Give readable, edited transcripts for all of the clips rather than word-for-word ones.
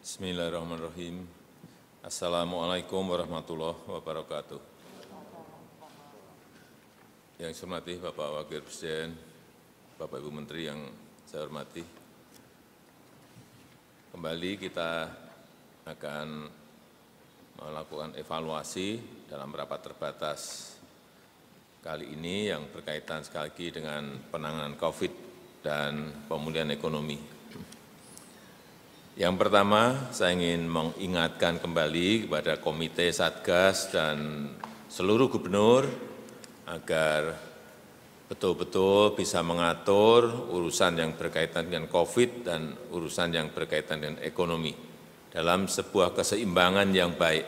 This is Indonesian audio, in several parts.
Bismillahirrahmanirrahim. Assalamualaikum warahmatullahi wabarakatuh. Yang saya hormati Bapak Wakil Presiden, Bapak Ibu Menteri yang saya hormati. Kembali kita akan melakukan evaluasi dalam rapat terbatas kali ini yang berkaitan sekali lagi dengan penanganan COVID dan pemulihan ekonomi. Yang pertama, saya ingin mengingatkan kembali kepada Komite Satgas dan seluruh gubernur agar betul-betul bisa mengatur urusan yang berkaitan dengan COVID dan urusan yang berkaitan dengan ekonomi dalam sebuah keseimbangan yang baik.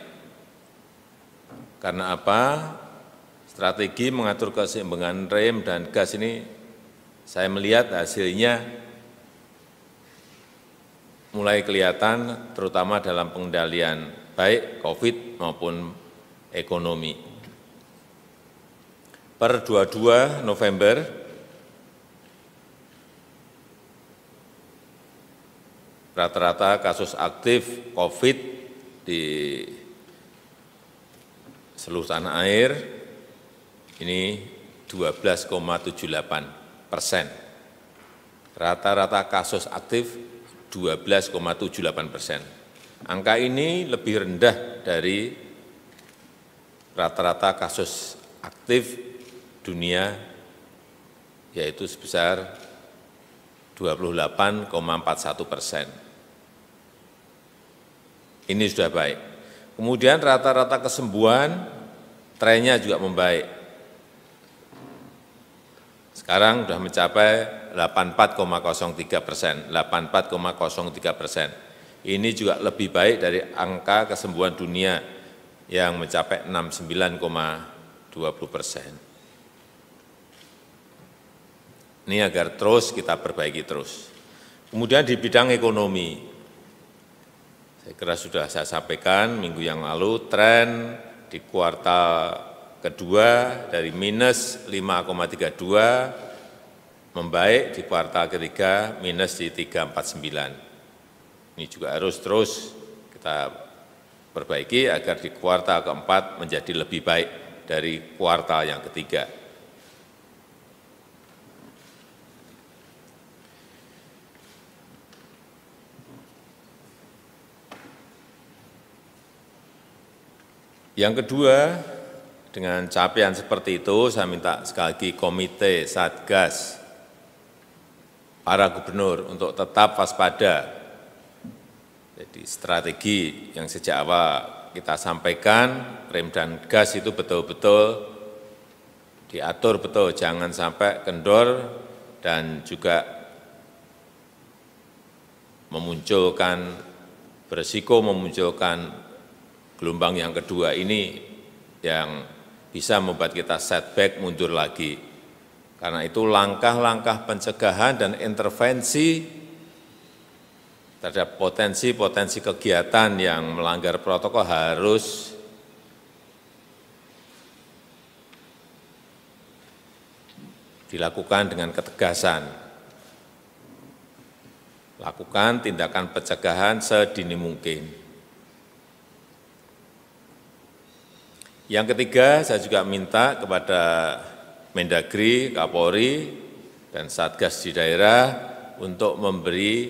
Karena apa? Strategi mengatur keseimbangan rem dan gas ini saya melihat hasilnya mulai kelihatan terutama dalam pengendalian baik COVID maupun ekonomi. Per 22 November, rata-rata kasus aktif COVID di seluruh tanah air ini 12,78%. Rata-rata kasus aktif 12,78%. Angka ini lebih rendah dari rata-rata kasus aktif dunia, yaitu sebesar 28,41%. Ini sudah baik. Kemudian rata-rata kesembuhan trennya juga membaik. Sekarang sudah mencapai 84,03%, 84,03%. Ini juga lebih baik dari angka kesembuhan dunia yang mencapai 69,20%. Ini agar terus kita perbaiki terus. Kemudian di bidang ekonomi, saya kira sudah saya sampaikan minggu yang lalu, tren di kuartal kedua dari minus 5,32 membaik, di kuartal ketiga minus di 3,49. Ini juga harus terus kita perbaiki agar di kuartal keempat menjadi lebih baik dari kuartal yang ketiga. Yang kedua, dengan capaian seperti itu, saya minta sekali lagi Komite Satgas, para gubernur untuk tetap waspada. Jadi strategi yang sejak awal kita sampaikan, rem dan gas itu betul-betul diatur betul, jangan sampai kendor dan juga berisiko memunculkan gelombang yang kedua ini yang bisa membuat kita setback, mundur lagi. Karena itu langkah-langkah pencegahan dan intervensi terhadap potensi-potensi kegiatan yang melanggar protokol harus dilakukan dengan ketegasan. Lakukan tindakan pencegahan sedini mungkin. Yang ketiga, saya juga minta kepada Mendagri, Kapolri, dan Satgas di daerah untuk memberi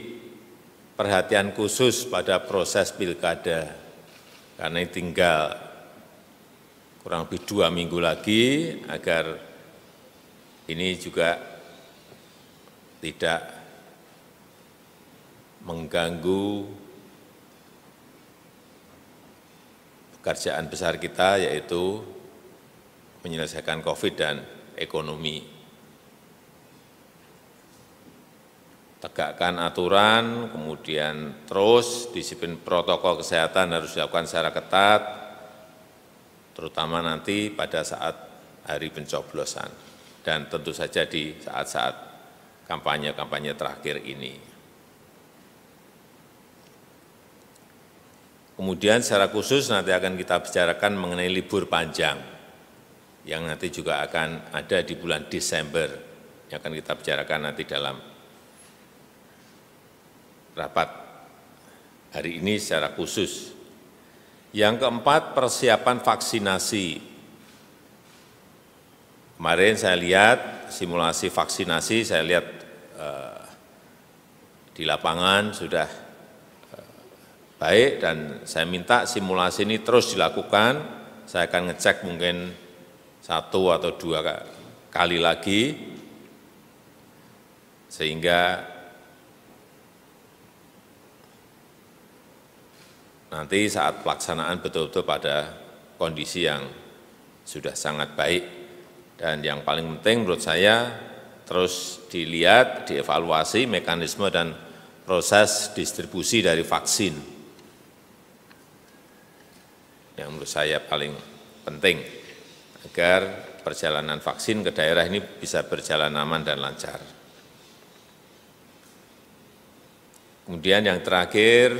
perhatian khusus pada proses pilkada. Karena ini tinggal kurang lebih 2 minggu lagi agar ini juga tidak mengganggu pekerjaan besar kita, yaitu menyelesaikan COVID dan ekonomi. Tegakkan aturan, kemudian terus disiplin protokol kesehatan harus dilakukan secara ketat, terutama nanti pada saat hari pencoblosan, dan tentu saja di saat-saat kampanye-kampanye terakhir ini. Kemudian secara khusus nanti akan kita bicarakan mengenai libur panjang yang nanti juga akan ada di bulan Desember, yang akan kita bicarakan nanti dalam rapat hari ini secara khusus. Yang keempat, persiapan vaksinasi. Kemarin saya lihat simulasi vaksinasi, saya lihat di lapangan sudah baik dan saya minta simulasi ini terus dilakukan. Saya akan ngecek mungkin 1 atau 2 kali lagi, sehingga nanti saat pelaksanaan betul-betul pada kondisi yang sudah sangat baik. Dan yang paling penting menurut saya terus dilihat, dievaluasi mekanisme dan proses distribusi dari vaksin. Yang menurut saya paling penting agar perjalanan vaksin ke daerah ini bisa berjalan aman dan lancar. Kemudian yang terakhir,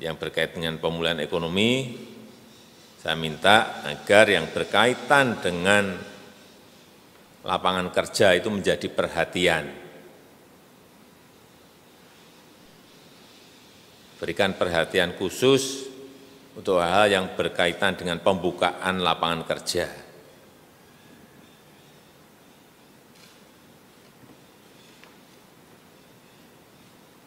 yang berkaitan dengan pemulihan ekonomi, saya minta agar yang berkaitan dengan lapangan kerja itu menjadi perhatian. Berikan perhatian khusus untuk hal-hal yang berkaitan dengan pembukaan lapangan kerja.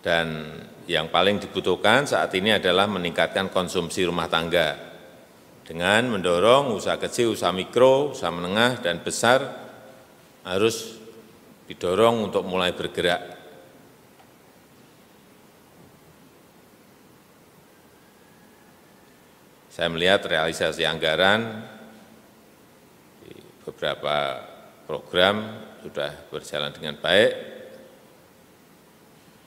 Dan yang paling dibutuhkan saat ini adalah meningkatkan konsumsi rumah tangga dengan mendorong usaha kecil, usaha mikro, usaha menengah, dan besar harus didorong untuk mulai bergerak. Saya melihat realisasi anggaran di beberapa program sudah berjalan dengan baik.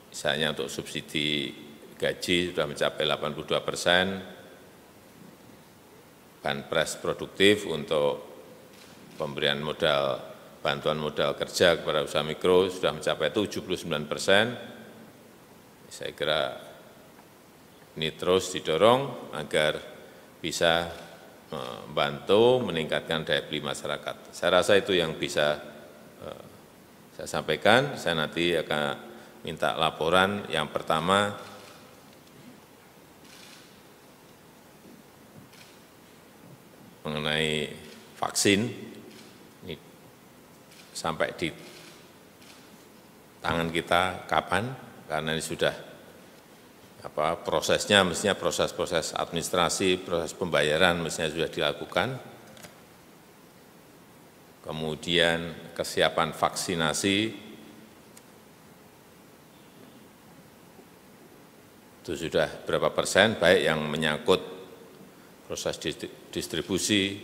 Misalnya untuk subsidi gaji sudah mencapai 82%, banpres produktif untuk pemberian modal, bantuan modal kerja kepada usaha mikro sudah mencapai 79%. Saya kira ini terus didorong agar bisa membantu meningkatkan daya beli masyarakat. Saya rasa itu yang bisa saya sampaikan. Saya nanti akan minta laporan yang pertama mengenai vaksin, ini sampai di tangan kita kapan, karena ini sudah prosesnya, mestinya proses-proses administrasi, proses pembayaran mestinya sudah dilakukan. Kemudian kesiapan vaksinasi, itu sudah berapa persen, baik yang menyangkut proses distribusi,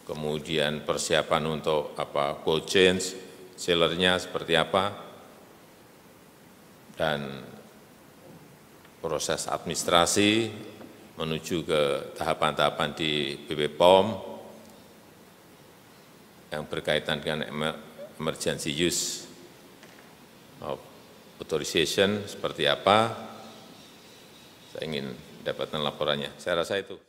kemudian persiapan untuk cold chain, sellernya seperti apa, dan proses administrasi menuju ke tahapan-tahapan di BP POM yang berkaitan dengan emergency use of authorization seperti apa. Saya ingin dapatkan laporannya. Saya rasa itu.